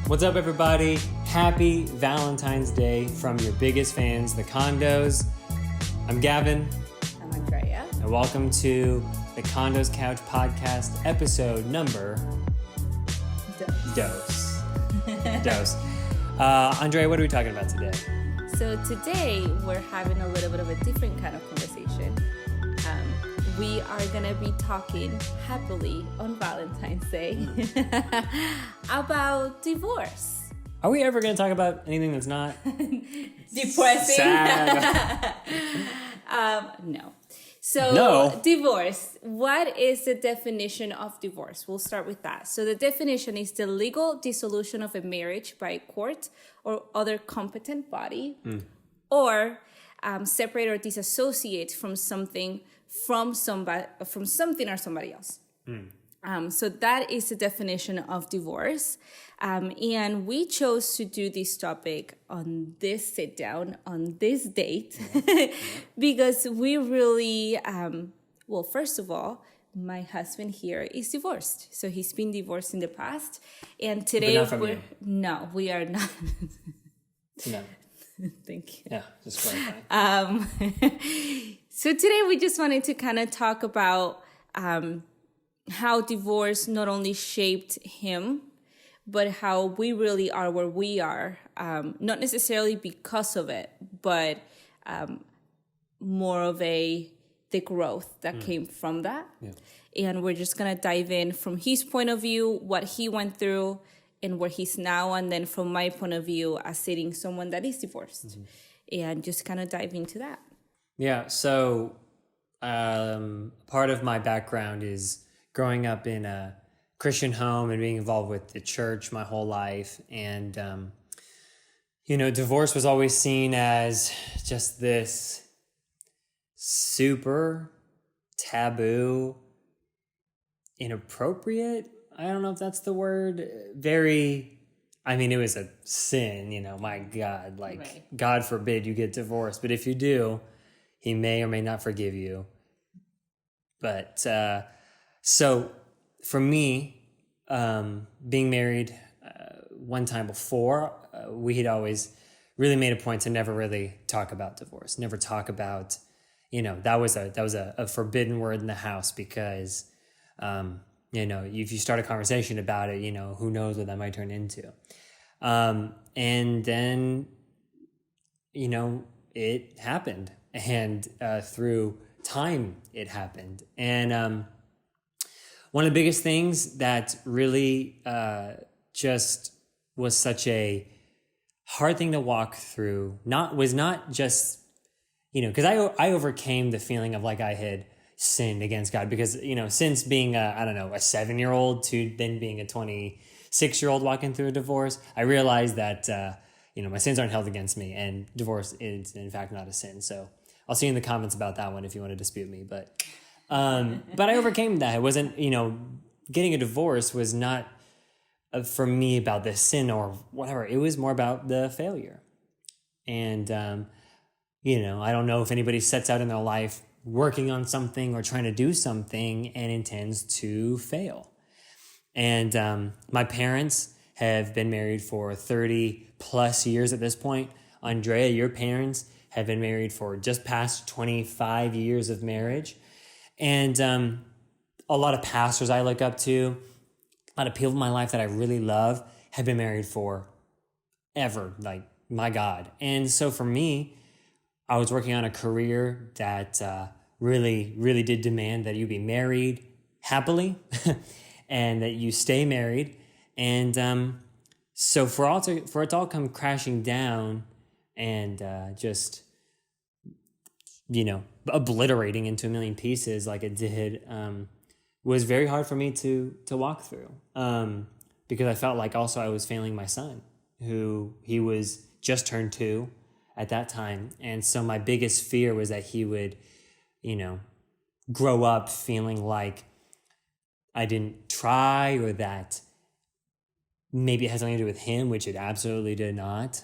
What's up, everybody? Happy Valentine's Day from your biggest fans, the Kondos. I'm Gavin. I'm Andrea. And welcome to the Kondos Couch Podcast, episode number... Dose. Andrea, what are we talking about today? So today, we're having a little bit of a different kind of conversation. We are going to be talking happily on Valentine's Day about divorce. Are we ever going to talk about anything that's not depressing? Sad? No. So, Divorce. What is the definition of divorce? We'll start with that. So the definition is the legal dissolution of a marriage by a court or other competent body, or separate or disassociate from something or somebody else. So that is the definition of divorce. And we chose to do this topic on this sit down, on this date, because we really, well, first of all, my husband here is divorced. So he's been divorced in the past. And today, we are not. No. Thank you. Yeah, just clarifying. So today we just wanted to kind of talk about how divorce not only shaped him, but how we really are where we are, not necessarily because of it, but more of the growth that came from that. Yeah. And we're just going to dive in from his point of view, what he went through and where he's now, and then from my point of view as dating someone that is divorced, and just kind of dive into that. Yeah, so part of my background is growing up in a Christian home and being involved with the church my whole life. And, divorce was always seen as just this super taboo, inappropriate, I don't know if that's the word, it was a sin, my God, right. God forbid you get divorced. But if you do, he may or may not forgive you. But so for me, being married one time before, we had always really made a point to never really talk about divorce, never talk about, that was a forbidden word in the house because, if you start a conversation about it, who knows what that might turn into. And then, it happened. And through time, it happened. And one of the biggest things that really just was such a hard thing to walk through, was not just, because I overcame the feeling of like I had sinned against God, because, since being a 7-year-old to then being a 26-year-old walking through a divorce, I realized that, my sins aren't held against me, and divorce is in fact not a sin. So I'll see you in the comments about that one if you want to dispute me. But I overcame that. It wasn't, getting a divorce was not for me about the sin or whatever. It was more about the failure. And, I don't know if anybody sets out in their life working on something or trying to do something and intends to fail. And my parents have been married for 30 plus years at this point. Andrea, your parents have been married for just past 25 years of marriage. And a lot of pastors I look up to, a lot of people in my life that I really love have been married for ever, like, my God. And so for me, I was working on a career that really, really did demand that you be married happily and that you stay married. And so for it to all come crashing down and just, obliterating into a million pieces like it did, was very hard for me to walk through, because I felt like also I was failing my son, who he was just turned 2 at that time. And so my biggest fear was that he would, grow up feeling like I didn't try, or that maybe it has something to do with him, which it absolutely did not,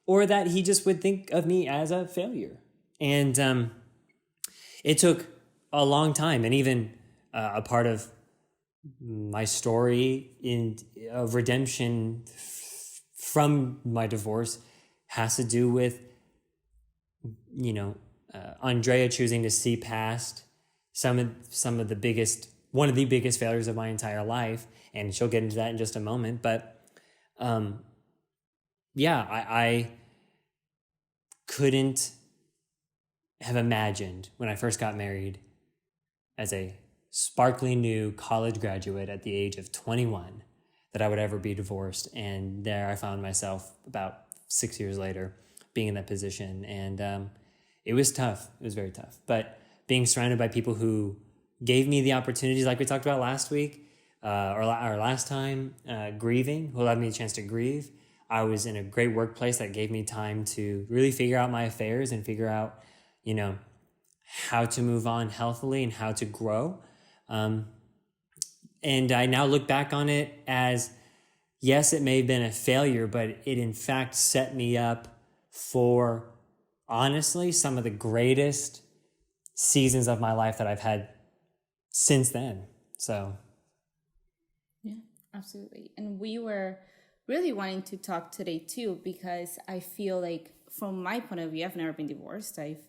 or that he just would think of me as a failure. And it took a long time, and even a part of my story of redemption from my divorce has to do with, Andrea choosing to see past one of the biggest failures of my entire life, and she'll get into that in just a moment. But I couldn't have imagined when I first got married as a sparkly new college graduate at the age of 21 that I would ever be divorced. And there I found myself about 6 years later being in that position. And it was tough. It was very tough. But being surrounded by people who gave me the opportunities, like we talked about last week, or last time, grieving, who allowed me a chance to grieve. I was in a great workplace that gave me time to really figure out my affairs and figure out, how to move on healthily and how to grow. And I now look back on it as, yes, it may have been a failure, but it in fact set me up for, honestly, some of the greatest seasons of my life that I've had since then. So. Yeah, absolutely. And we were really wanting to talk today too, because I feel like from my point of view, I've never been divorced. I've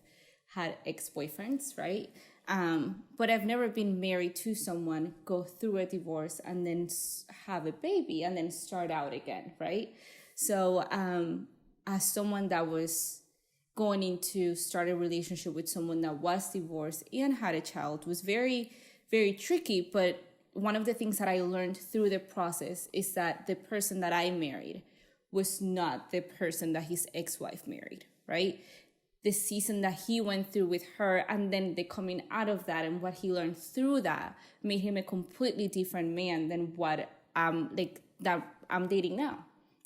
had ex-boyfriends, right? But I've never been married to someone, go through a divorce, and then have a baby, and then start out again, right? So as someone that was going into start a relationship with someone that was divorced and had a child was very, very tricky. But one of the things that I learned through the process is that the person that I married was not the person that his ex-wife married, right? The season that he went through with her, and then the coming out of that and what he learned through that made him a completely different man than what that I'm dating now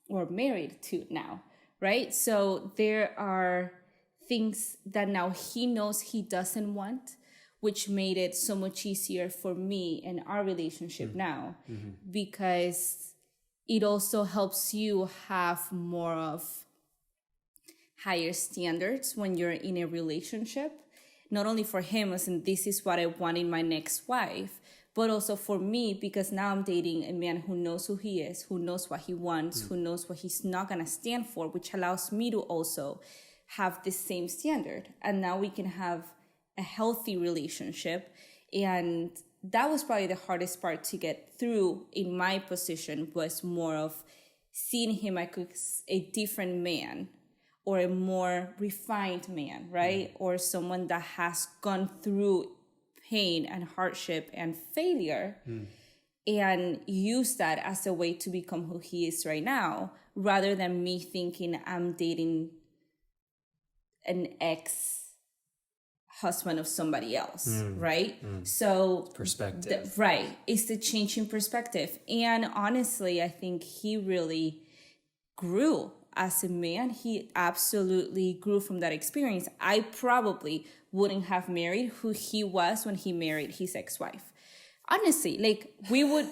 or married to now, right? So there are things that now he knows he doesn't want, which made it so much easier for me and our relationship now, because it also helps you have more of higher standards when you're in a relationship, not only for him as in this is what I want in my next wife, but also for me, because now I'm dating a man who knows who he is, who knows what he wants, who knows what he's not gonna stand for, which allows me to also have the same standard. And now we can have a healthy relationship. And that was probably the hardest part to get through in my position, was more of seeing him as a different man, or a more refined man, right? Or someone that has gone through pain and hardship and failure and use that as a way to become who he is right now, rather than me thinking I'm dating an ex-husband of somebody else, right? So perspective. Right. It's the change in perspective. And honestly, I think he really grew as a man. He absolutely grew from that experience. I probably wouldn't have married who he was when he married his ex-wife. Honestly, like we would.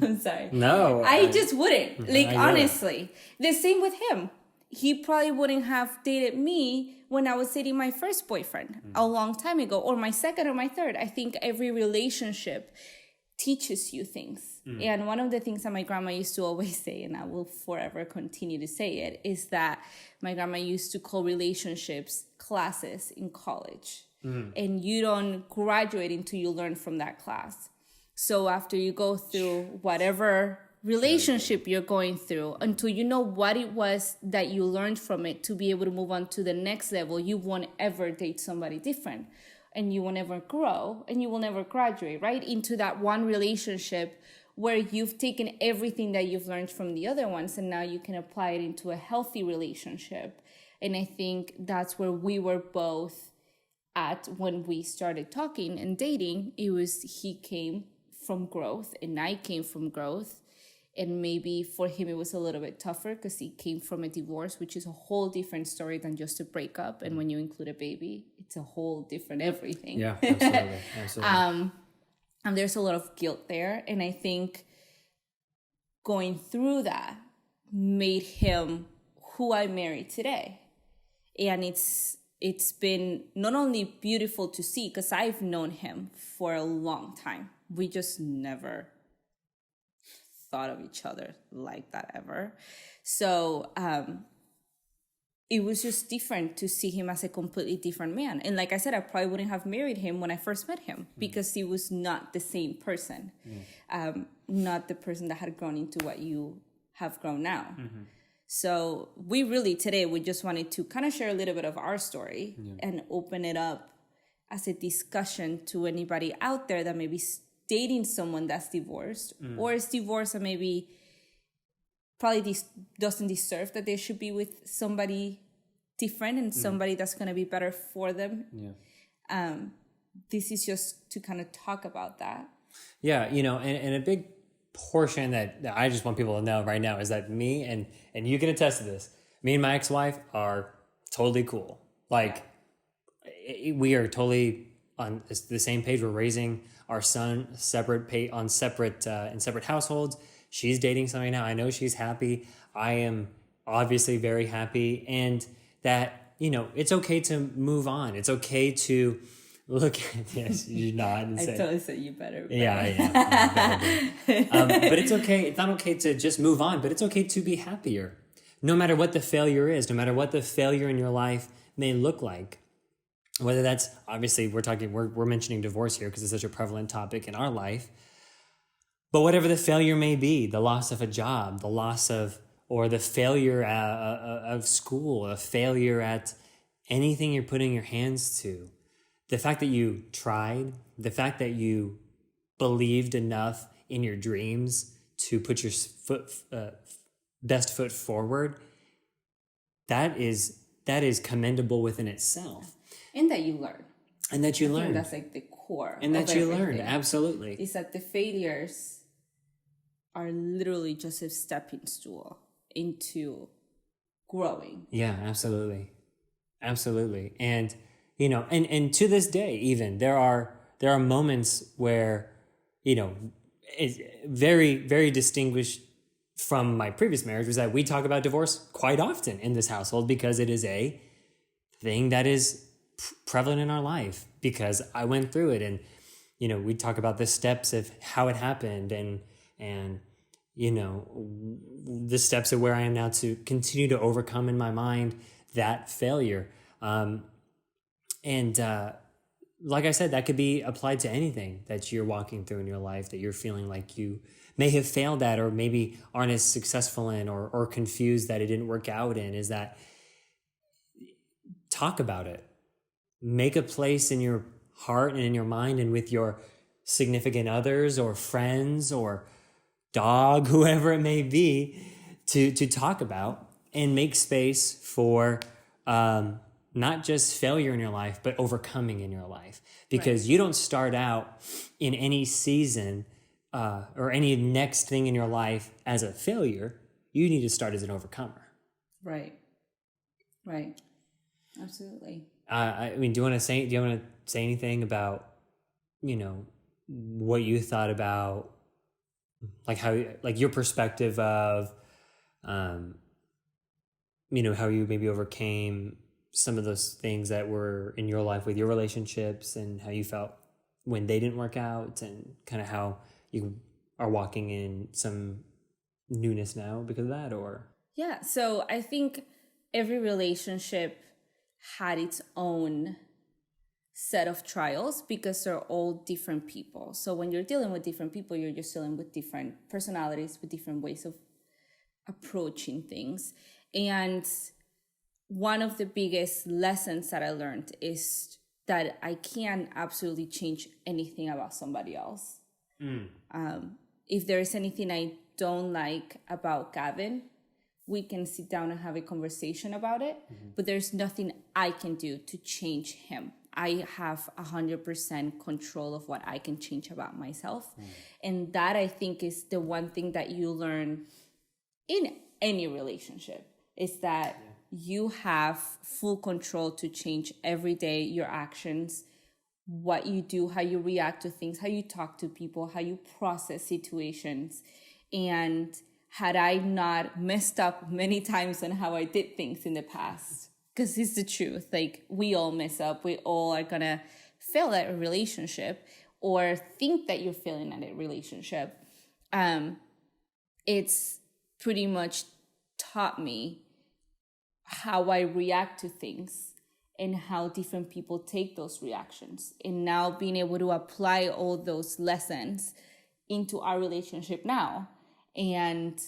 I'm sorry. No, I just wouldn't. Like honestly, it. The same with him. He probably wouldn't have dated me when I was dating my first boyfriend a long time ago, or my second or my third. I think every relationship teaches you things. And one of the things that my grandma used to always say, and I will forever continue to say it, is that my grandma used to call relationships classes in college. And you don't graduate until you learn from that class. So after you go through whatever relationship you're going through, until you know what it was that you learned from it to be able to move on to the next level, you won't ever date somebody different. And you will never grow, and you will never graduate, right? Into that one relationship where you've taken everything that you've learned from the other ones, and now you can apply it into a healthy relationship. And I think that's where we were both at when we started talking and dating. It was he came from growth, and I came from growth. And maybe for him, it was a little bit tougher because he came from a divorce, which is a whole different story than just a breakup. And when you include a baby, it's a whole different everything. Yeah, absolutely. Absolutely. And there's a lot of guilt there. And I think going through that made him who I marry today. And it's it's been not only beautiful to see, because I've known him for a long time. We just never thought of each other like that ever. So it was just different to see him as a completely different man. And like I said, I probably wouldn't have married him when I first met him because he was not the same person, not the person that had grown into what you have grown now. So we really today, we just wanted to kind of share a little bit of our story and open it up as a discussion to anybody out there that may be dating someone that's divorced or is divorced and maybe probably doesn't deserve that they should be with somebody different and somebody that's going to be better for them. This is just to kind of talk about that. Yeah, and a big portion that I just want people to know right now is that me and you can attest to this, me and my ex-wife are totally cool. Like we are totally on the same page. We're raising our son in separate households. She's dating somebody now. I know she's happy. I am obviously very happy. And that, it's okay to move on. It's okay to look at this. You nod and say. I totally said you better. Yeah. But it's okay. It's not okay to just move on, but it's okay to be happier. No matter what the failure is, no matter what the failure in your life may look like. Whether that's, obviously, we're mentioning divorce here because it's such a prevalent topic in our life. But whatever the failure may be, the loss of a job, the loss of, or the failure of school, a failure at anything you're putting your hands to, the fact that you tried, the fact that you believed enough in your dreams to put your best foot forward, that is commendable within itself. And that you learn. And that you learn. That's like the core. And that you learn, absolutely. Is that the failures are literally just a stepping stool into growing. Yeah, absolutely. Absolutely. And, and to this day, even there are moments where, it's very, very distinguished from my previous marriage was that we talk about divorce quite often in this household because it is a thing that is prevalent in our life because I went through it and, we talk about the steps of how it happened and, the steps of where I am now to continue to overcome in my mind that failure. Like I said, that could be applied to anything that you're walking through in your life that you're feeling like you may have failed at or maybe aren't as successful in or confused that it didn't work out in, is that talk about it. Make a place in your heart and in your mind and with your significant others or friends or dog, whoever it may be, to talk about and make space for not just failure in your life, but overcoming in your life. Because you don't start out in any season or any next thing in your life as a failure. You need to start as an overcomer. Right. Absolutely. Do you want to say anything about, what you thought about, your perspective of, how you maybe overcame some of those things that were in your life with your relationships and how you felt when they didn't work out and kind of how you are walking in some newness now because of that, or? Yeah. So I think every relationship had its own set of trials because they're all different people. So when you're dealing with different people, you're just dealing with different personalities, with different ways of approaching things. And one of the biggest lessons that I learned is that I can't absolutely change anything about somebody else. If there is anything I don't like about Gavin, we can sit down and have a conversation about it, but there's nothing I can do to change him. I have 100% control of what I can change about myself. And that, I think, is the one thing that you learn in any relationship, is that you have full control to change every day your actions, what you do, how you react to things, how you talk to people, how you process situations. And had I not messed up many times on how I did things in the past, because it's the truth. Like, we all mess up. We all are gonna fail at a relationship or think that you're failing at a relationship. It's pretty much taught me how I react to things and how different people take those reactions. And now being able to apply all those lessons into our relationship now. And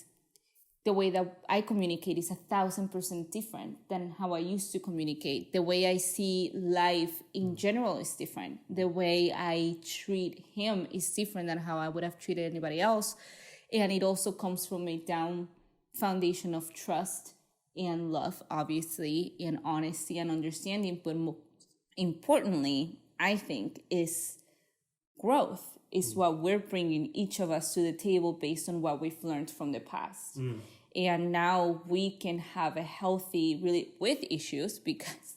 the way that I communicate is 1,000% different than how I used to communicate. The way I see life in general is different. The way I treat him is different than how I would have treated anybody else. And it also comes from a down foundation of trust and love, obviously, and honesty and understanding. But importantly, I think, is growth, is what we're bringing each of us to the table based on what we've learned from the past. And now we can have a healthy, really, with issues, because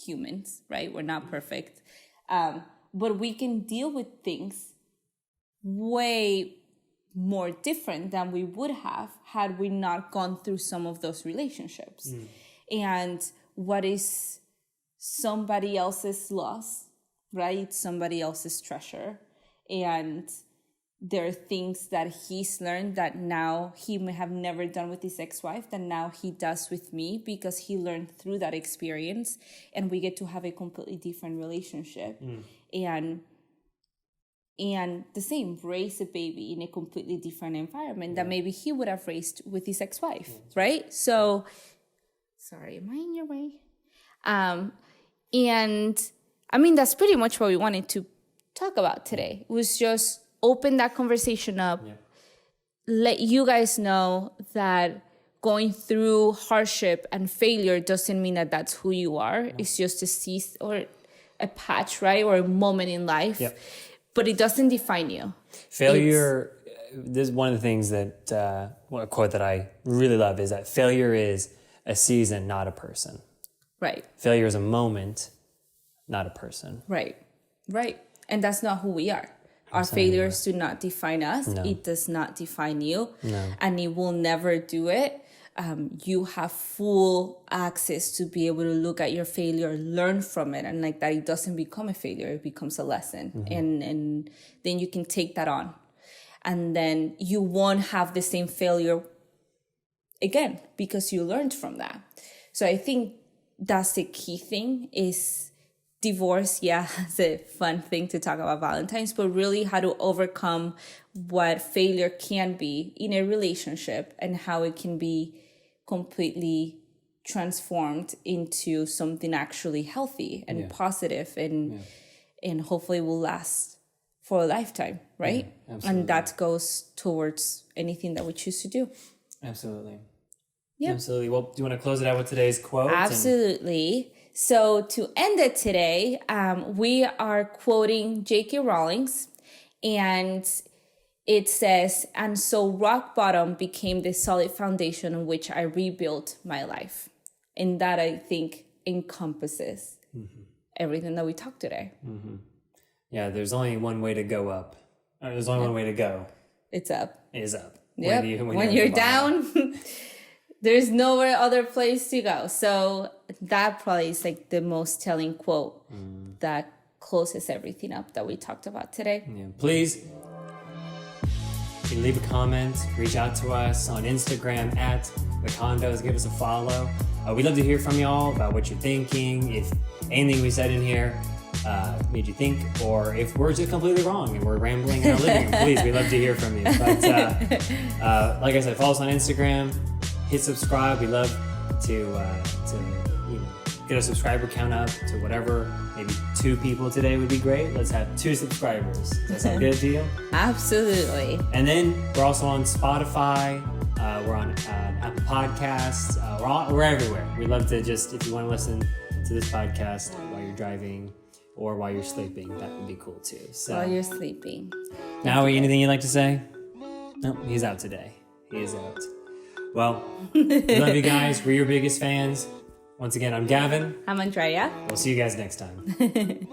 humans, right? We're not perfect. But we can deal with things way more different than we would have had we not gone through some of those relationships. And what is somebody else's loss, right? Somebody else's treasure. And there are things that he's learned that now he may have never done with his ex-wife, that now he does with me, because he learned through that experience. And we get to have a completely different relationship. And the same, raise a baby in a completely different environment that maybe he would have raised with his ex-wife, right? So, sorry, am I in your way? And I mean, that's pretty much what we wanted to talk about today. It was just open that conversation up, let you guys know that going through hardship and failure doesn't mean that that's who you are. It's just a season or a patch, right? Or a moment in life. But it doesn't define you. Failure, this is one of the things that, a quote that I really love is that failure is a season, not a person. Right. Failure is a moment, not a person. Right. And that's not who we are. Our failures do not define us. No. It does not define you. No. And it will never do it. You have full access to be able to look at your failure, learn from it, and like that, it doesn't become a failure, it becomes a lesson. And then you can take that on. And then you won't have the same failure again because you learned from that. So I think that's the key thing is divorce. Yeah, it's a fun thing to talk about Valentine's, but really how to overcome what failure can be in a relationship and how it can be completely transformed into something actually healthy and positive and hopefully will last for a lifetime, right? And that goes towards anything that we choose to do. Absolutely. Yeah. Absolutely. Well, do you want to close it out with today's quote? Absolutely. So to end it today, we are quoting J.K. Rowling's, and it says, "And so rock bottom became the solid foundation on which I rebuilt my life." And that, I think, encompasses everything that we talked today. Yeah, there's only one way to go up. There's only one way to go. It's up. It is up. Yep. When you're down, there's nowhere other place to go. So that probably is like the most telling quote that closes everything up that we talked about today. Yeah. Please, you can leave a comment, reach out to us on Instagram at the Kondos, give us a follow. We'd love to hear from y'all about what you're thinking, if anything we said in here made you think, or if we're just completely wrong and we're rambling in our living room. Please, we'd love to hear from you. But like I said, follow us on Instagram, hit subscribe. We'd love to get a subscriber count up to whatever, maybe 2 people today would be great. Let's have 2 subscribers. Does that sound good to you? Absolutely. And then we're also on Spotify. We're on Apple Podcasts. We're everywhere. We'd love to just, if you want to listen to this podcast while you're driving or while you're sleeping, that would be cool too. So, while you're sleeping. Now, anything you'd like to say? No, he's out today. He is out. Well, we love you guys. We're your biggest fans. Once again, I'm Gavin. I'm Andrea. We'll see you guys next time.